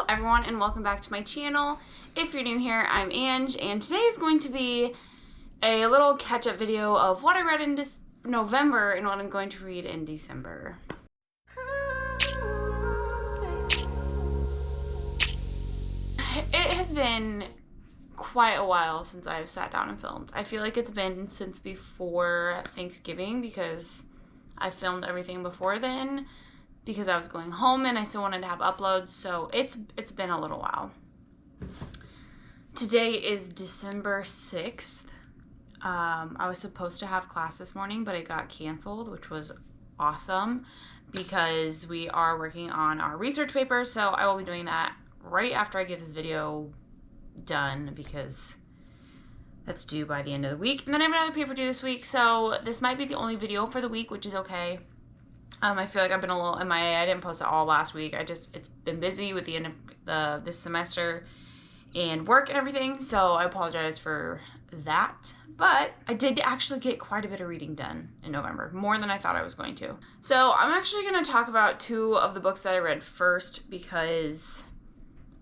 everyone, and welcome back to my channel. If you're new here, I'm Ange, and today is going to be a little catch-up video of what I read in November and what I'm going to read in December. It has been quite a while since I've sat down and filmed. I feel like it's been since before Thanksgiving because I filmed everything before then because I was going home and I still wanted to have uploads, so it's been a little while. Today is December 6th. I was supposed to have class this morning, but it got canceled, which was awesome because we are working on our research paper, so I will be doing that right after I get this video done because that's due by the end of the week. And then I have another paper due this week, so this might be the only video for the week, which is okay. I feel like I've been a little MIA. I didn't post it all last week. It's been busy with the end of this semester and work and everything, so I apologize for that. But I did actually get quite a bit of reading done in November, more than I thought I was going to. So I'm actually going to talk about two of the books that I read first because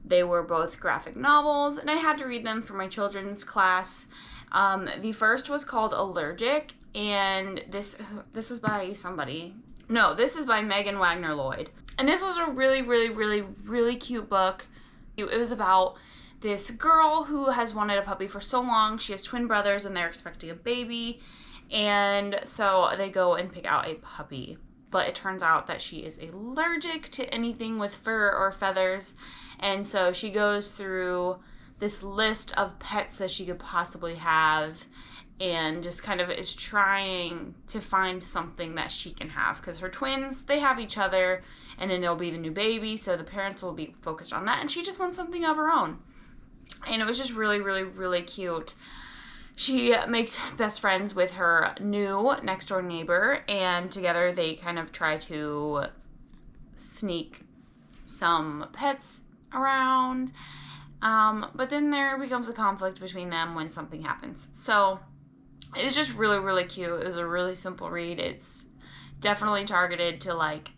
they were both graphic novels, and I had to read them for my children's class. The first was called Allergic, and this was by somebody. No, this is by Megan Wagner Lloyd. And this was a really cute book. It was about this girl who has wanted a puppy for so long. She has twin brothers, and they're expecting a baby. And so they go and pick out a puppy. But it turns out that she is allergic to anything with fur or feathers. And so she goes through this list of pets that she could possibly have and just kind of is trying to find something that she can have. Because her twins, they have each other, and then they'll be the new baby, so the parents will be focused on that. And she just wants something of her own. And it was just really cute. She makes best friends with her new next-door neighbor, and together they kind of try to sneak some pets around. But then there becomes a conflict between them when something happens. So it was just really cute. It was a really simple read. It's definitely targeted to like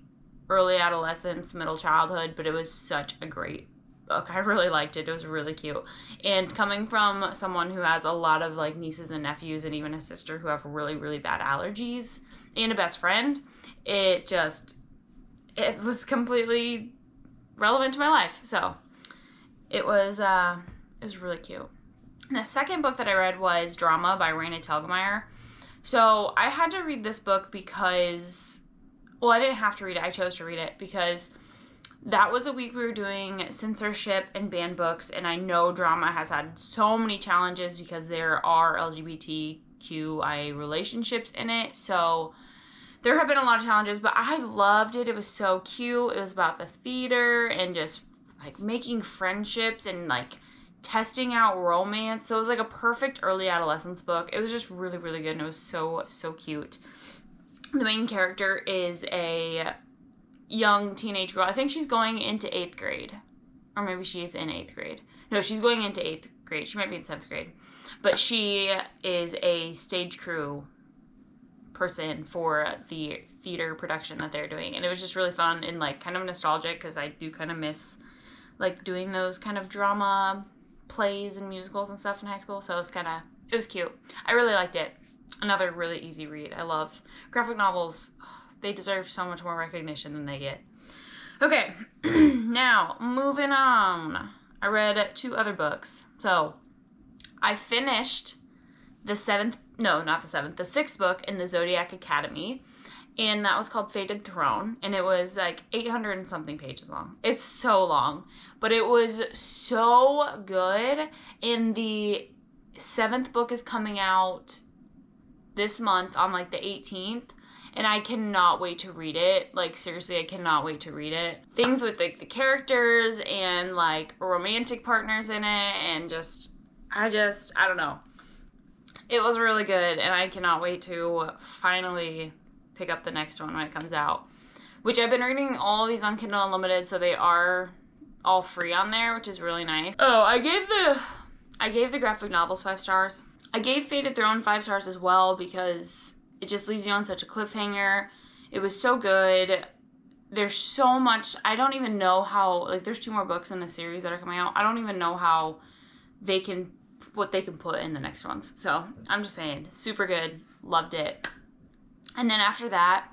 early adolescence, middle childhood, but it was such a great book. I really liked it. It was really cute. And coming from someone who has a lot of like nieces and nephews and even a sister who have really bad allergies and a best friend, it was completely relevant to my life. So it was really cute. And the second book that I read was Drama by Raina Telgemeier. So I had to read this book because, well, I didn't have to read it. I chose to read it because that was a week we were doing censorship and banned books, and I know Drama has had so many challenges because there are LGBTQIA relationships in it. So there have been a lot of challenges, but I loved it. It was so cute. It was about the theater and just like making friendships and like testing out romance. So it was like a perfect early adolescence book. It was just really good, and it was so cute. The main character is a young teenage girl. I think she's going into 8th grade. Or maybe she is in 8th grade. No, she's going into 8th grade. She might be in 7th grade. But she is a stage crew person for the theater production that they're doing. And it was just really fun and like kind of nostalgic because I do kind of miss like doing those kind of drama plays and musicals and stuff in high school. So it was cute. I really liked it. Another really easy read. I love graphic novels. They deserve so much more recognition than they get. Okay, now moving on. I read two other books. So I finished the sixth book in the Zodiac Academy, and that was called Fated Throne, and it was like 800 and something pages long. It's so long, but it was so good. And the 7th book is coming out this month on like the 18th, and I cannot wait to read it. Like seriously, I cannot wait to read it. Things with like the characters and like romantic partners in it, and I don't know. It was really good, and I cannot wait to finally pick up the next one when it comes out, which I've been reading all of these on Kindle Unlimited, so they are all free on there, which is really nice. Oh, I gave the graphic novels 5 stars. I gave Fated Throne 5 stars as well because it just leaves you on such a cliffhanger. It was so good. there's so much. I don't even know how, like, there's 2 more books in the series that are coming out. I don't even know how what they can put in the next ones. So I'm just saying, super good. Loved it. And then after that,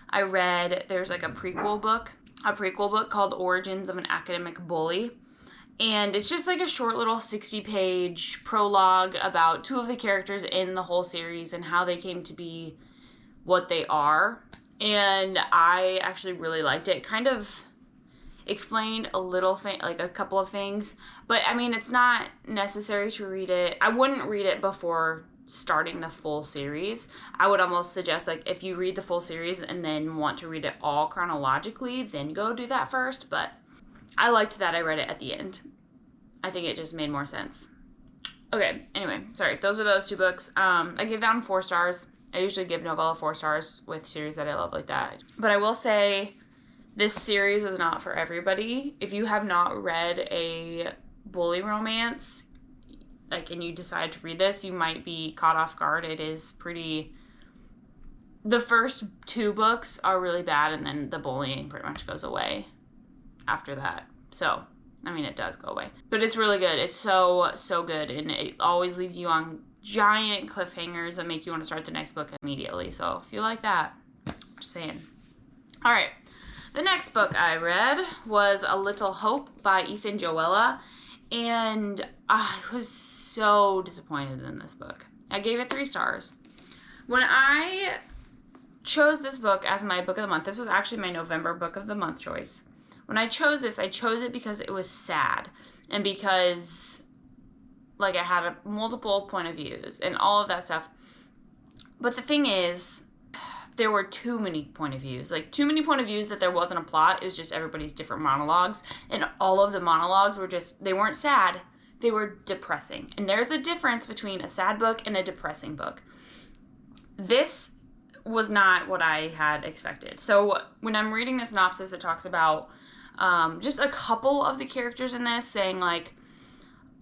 I read, there's like a prequel book called Origins of an Academic Bully. And it's just like a short little 60-page prologue about 2 of the characters in the whole series and how they came to be what they are. And I actually really liked it. It kind of explained a couple of things. But, I mean, it's not necessary to read it. I wouldn't read it before starting the full series. I would almost suggest, like, if you read the full series and then want to read it all chronologically, then go do that first. But I liked that I read it at the end. I think it just made more sense. Okay, anyway, sorry. Those are those 2 books. I gave them 4 stars. I usually give novella 4 stars with series that I love like that. But I will say, this series is not for everybody. If you have not read a bully romance, like, and you decide to read this, you might be caught off guard. It is pretty... The first 2 books are really bad, and then the bullying pretty much goes away after that. So, I mean, it does go away. But it's really good. It's so, so good. And it always leaves you on giant cliffhangers that make you want to start the next book immediately. So, if you like that, just saying. All right. The next book I read was A Little Hope by Ethan Joella. And I was so disappointed in this book. I gave it 3 stars. When I chose this book as my book of the month, this was actually my November book of the month choice. When I chose this, I chose it because it was sad and because, like, I had multiple point of views and all of that stuff. But the thing is, there were too many point of views. Like, too many point of views that there wasn't a plot. It was just everybody's different monologues. And all of the monologues were just, they weren't sad. They were depressing. And there's a difference between a sad book and a depressing book. This was not what I had expected. So when I'm reading the synopsis, it talks about just a couple of the characters in this saying, like,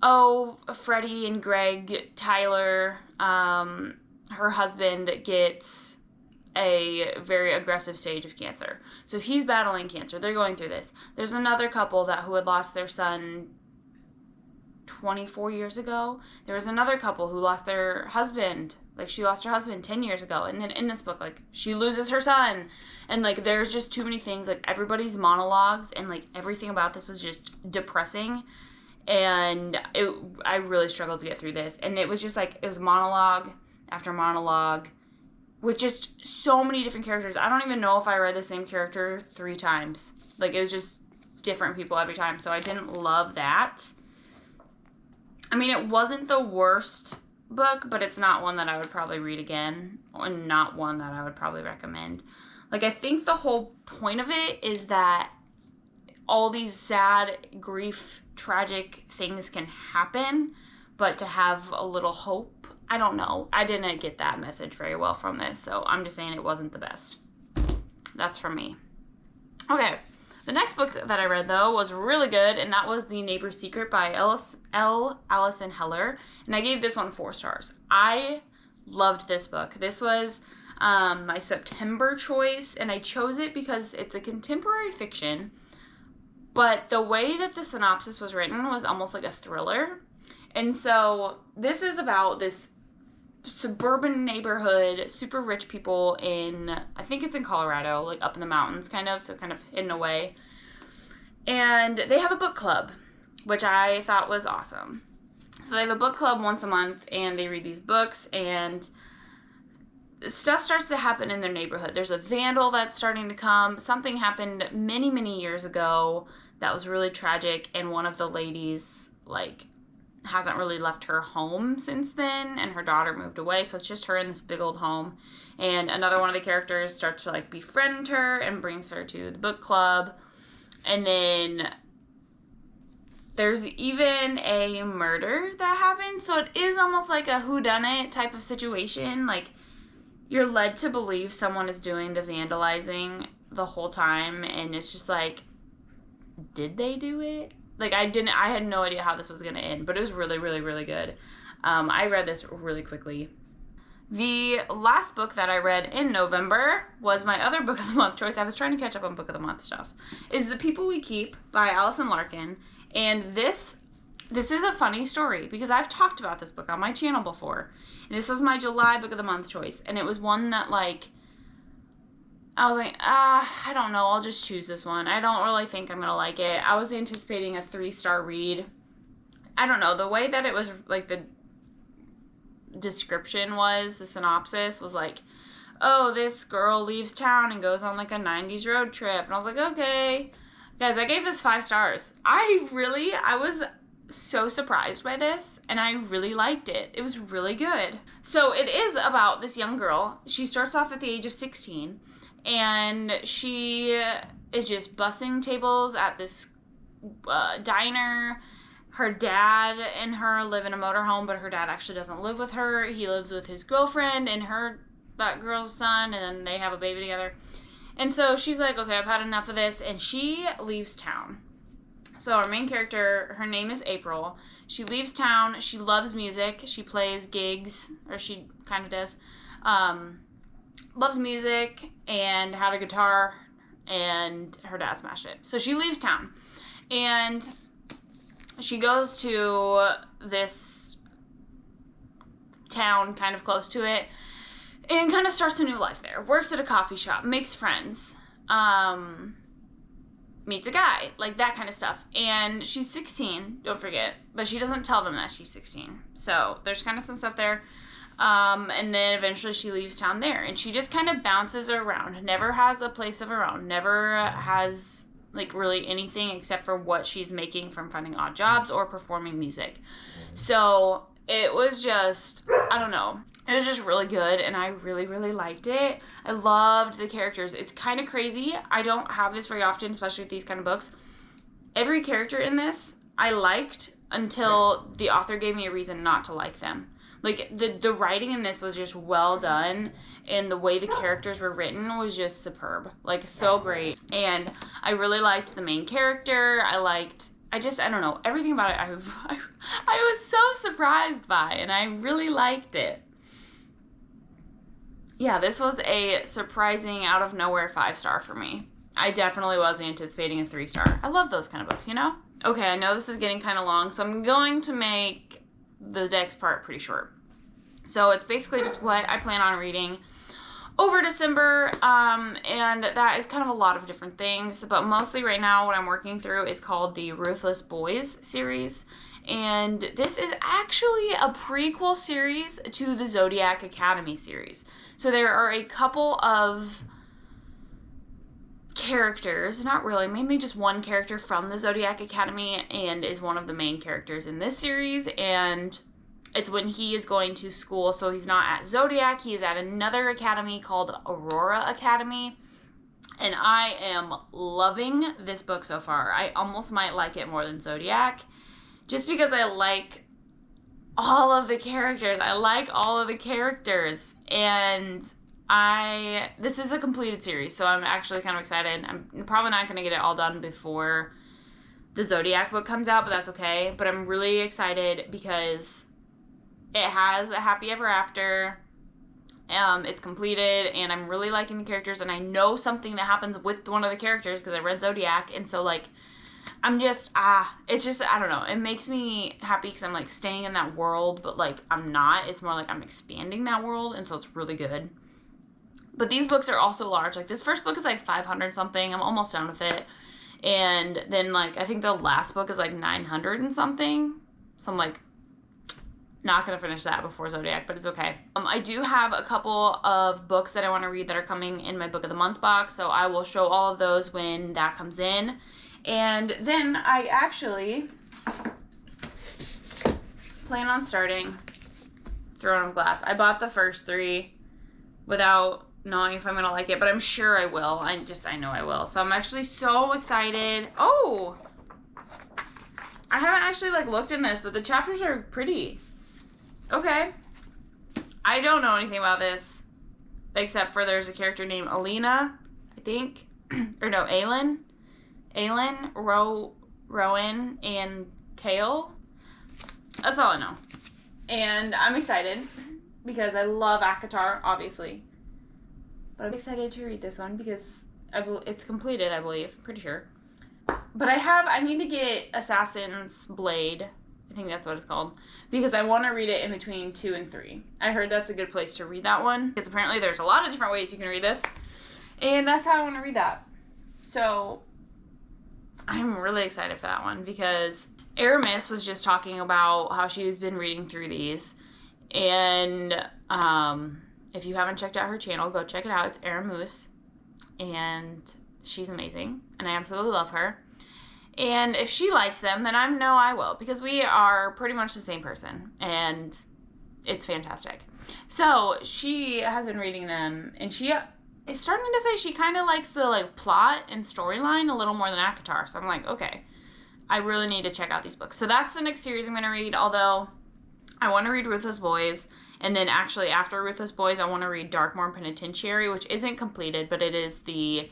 oh, Freddie and Greg, Tyler, her husband gets a very aggressive stage of cancer. So he's battling cancer. They're going through this. There's another couple who had lost their son 24 years ago. There was another couple who lost their husband. Like, she lost her husband 10 years ago. And then in this book, like, she loses her son. And, like, there's just too many things. Like, everybody's monologues and, like, everything about this was just depressing. And I really struggled to get through this. And it was just, like, it was monologue after monologue with just so many different characters. I don't even know if I read the same character 3 times. Like, it was just different people every time. So I didn't love that. I mean, it wasn't the worst book, but it's not one that I would probably read again, and not one that I would probably recommend. Like, I think the whole point of it is that all these sad, grief, tragic things can happen, but to have a little hope, I don't know. I didn't get that message very well from this, so I'm just saying it wasn't the best. That's from me. Okay. The next book that I read, though, was really good, and that was The Neighbor's Secret by Allison Heller, and I gave this one 4 stars. I loved this book. This was my September choice, and I chose it because it's a contemporary fiction, but the way that the synopsis was written was almost like a thriller. And so this is about this suburban neighborhood, super rich people in, I think it's in Colorado, like up in the mountains kind of, so kind of hidden away. And they have a book club, which I thought was awesome. So they have a book club once a month, and they read these books, and stuff starts to happen in their neighborhood. There's a vandal that's starting to come. Something happened many, many years ago that was really tragic, and one of the ladies, like, hasn't really left her home since then, and her daughter moved away, so it's just her in this big old home. And another one of the characters starts to, like, befriend her and brings her to the book club. And then there's even a murder that happens, so it is almost like a whodunit type of situation. Like, you're led to believe someone is doing the vandalizing the whole time, and it's just like, did they do it? Like, I had no idea how this was going to end, but it was really, really, really good. I read this really quickly. The last book that I read in November was my other Book of the Month choice. I was trying to catch up on Book of the Month stuff. Is The People We Keep by Alison Larkin. And this is a funny story because I've talked about this book on my channel before. And this was my July Book of the Month choice. And it was one that, like, I was like, I don't know. I'll just choose this one. I don't really think I'm going to like it. I was anticipating a 3-star read. I don't know. The way that it was, like, the description was, the synopsis was like, oh, this girl leaves town and goes on like a 90s road trip. And I was like, okay. Guys, I gave this 5 stars. I was so surprised by this, and I really liked it. It was really good. So it is about this young girl. She starts off at the age of 16, and she is just bussing tables at this diner. Her dad and her live in a motorhome, but her dad actually doesn't live with her. He lives with his girlfriend and that girl's son, and then they have a baby together. And so she's like, okay, I've had enough of this, and she leaves town. So our main character, her name is April. She leaves town. She loves music. She plays gigs, or she kind of does. Loves music and had a guitar, and her dad smashed it. So she leaves town, and she goes to this town kind of close to it and kind of starts a new life there. Works at a coffee shop, makes friends, meets a guy, like that kind of stuff. And she's 16, don't forget, but she doesn't tell them that she's 16. So there's kind of some stuff there. And then eventually she leaves town there, and she just kind of bounces around, never has a place of her own, never has like really anything except for what she's making from finding odd jobs or performing music. So it was just, I don't know, it was just really good, and I really, really liked it. I loved the characters. It's kind of crazy. I don't have this very often, especially with these kind of books. Every character in this I liked until the author gave me a reason not to like them. Like, the writing in this was just well done, and the way the characters were written was just superb. Like, so great. And I really liked the main character. I don't know, everything about it I was so surprised by, and I really liked it. Yeah, this was a surprising, out of nowhere 5-star for me. I definitely was anticipating a 3-star. I love those kind of books, you know? Okay, I know this is getting kind of long, so I'm going to make the next part pretty short. So it's basically just what I plan on reading over December, and that is kind of a lot of different things, but mostly right now what I'm working through is called the Ruthless Boys series, and this is actually a prequel series to the Zodiac Academy series. So there are a couple of characters, not really, mainly just one character from the Zodiac Academy, and is one of the main characters in this series, and it's when he is going to school, so he's not at Zodiac, he is at another academy called Aurora Academy, and I am loving this book so far. I almost might like it more than Zodiac, just because I like all of the characters. And this is a completed series, so I'm actually kind of excited. I'm probably not going to get it all done before the Zodiac book comes out, but that's okay. But I'm really excited because it has a happy ever after. It's completed, and I'm really liking the characters, and I know something that happens with one of the characters because I read Zodiac, and so, like, I'm just, it's just, I don't know, it makes me happy because I'm, like, staying in that world, but, like, I'm not. It's more like I'm expanding that world, and so it's really good. But these books are also large. Like, this first book is, like, 500 something. I'm almost done with it. And then, like, I think the last book is, like, 900 and something. So I'm, like, not going to finish that before Zodiac, but it's okay. I do have a couple of books that I want to read that are coming in my Book of the Month box, so I will show all of those when that comes in. And then I actually plan on starting Throne of Glass. I bought the first 3 without knowing if I'm going to like it, but I'm sure I will. I know I will. So I'm actually so excited. Oh! I haven't actually, like, looked in this, but the chapters are pretty. Okay. I don't know anything about this, except for there's a character named Alina, I think. Or no, Aelin, Rowan, and Kale. That's all I know. And I'm excited because I love ACOTAR, obviously. But I'm excited to read this one because it's completed, I believe. Pretty sure. But I need to get Assassin's Blade. I think that's what it's called. Because I want to read it in between 2 and 3. I heard that's a good place to read that one. Because apparently there's a lot of different ways you can read this. And that's how I want to read that. So I'm really excited for that one because Aramis was just talking about how she's been reading through these. And if you haven't checked out her channel, go check it out. It's Aramus. And she's amazing. And I absolutely love her. And if she likes them, then I know I will. Because we are pretty much the same person. And it's fantastic. So she has been reading them. And she is starting to say she kind of likes the plot and storyline a little more than ACOTAR. So I'm like, okay, I really need to check out these books. So that's the next series I'm going to read. Although I want to read Ruthless Boys. And then actually after Ruthless Boys, I want to read Darkmoor Penitentiary, which isn't completed, but it is the,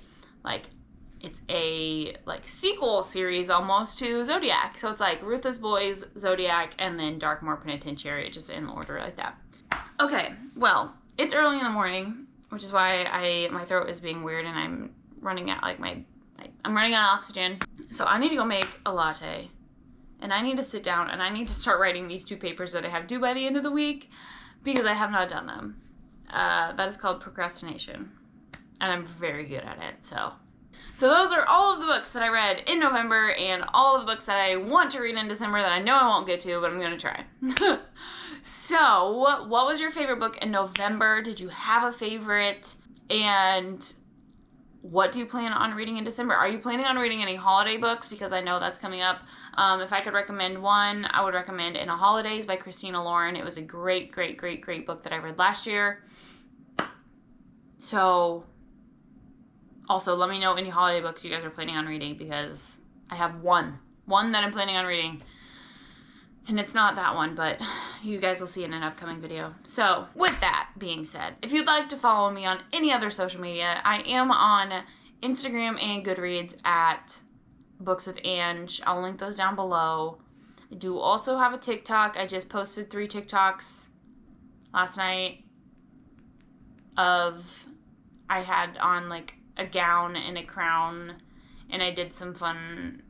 it's a, sequel series almost to Zodiac. So it's Ruthless Boys, Zodiac, and then Darkmoor Penitentiary, just in order like that. Okay, well, it's early in the morning, which is why my throat is being weird and I'm running out, I'm running out of oxygen. So I need to go make a latte. And I need to sit down and I need to start writing these 2 papers that I have due by the end of the week because I have not done them. That is called procrastination. And I'm very good at it, so those are all of the books that I read in November and all of the books that I want to read in December that I know I won't get to, but I'm going to try. So, what was your favorite book in November? Did you have a favorite? And what do you plan on reading in December? Are you planning on reading any holiday books? Because I know that's coming up. If I could recommend one, I would recommend In the Holidays by Christina Lauren. It was a great, great, great, great book that I read last year. So, also, let me know any holiday books you guys are planning on reading because I have one that I'm planning on reading. And it's not that one, but you guys will see in an upcoming video. So, with that being said, if you'd like to follow me on any other social media, I am on Instagram and Goodreads at Books with Ange. I'll link those down below. I do also have a TikTok. I just posted 3 TikToks last night I had on a gown and a crown, and I did some fun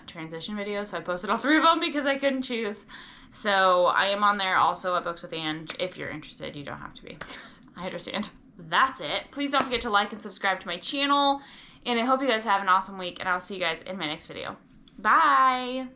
transition videos, so I posted all 3 of them because I couldn't choose. So I am on there also at Books with Ange. If you're interested, you don't have to be. I understand. That's it. Please don't forget to like and subscribe to my channel, and I hope you guys have an awesome week, and I'll see you guys in my next video. Bye!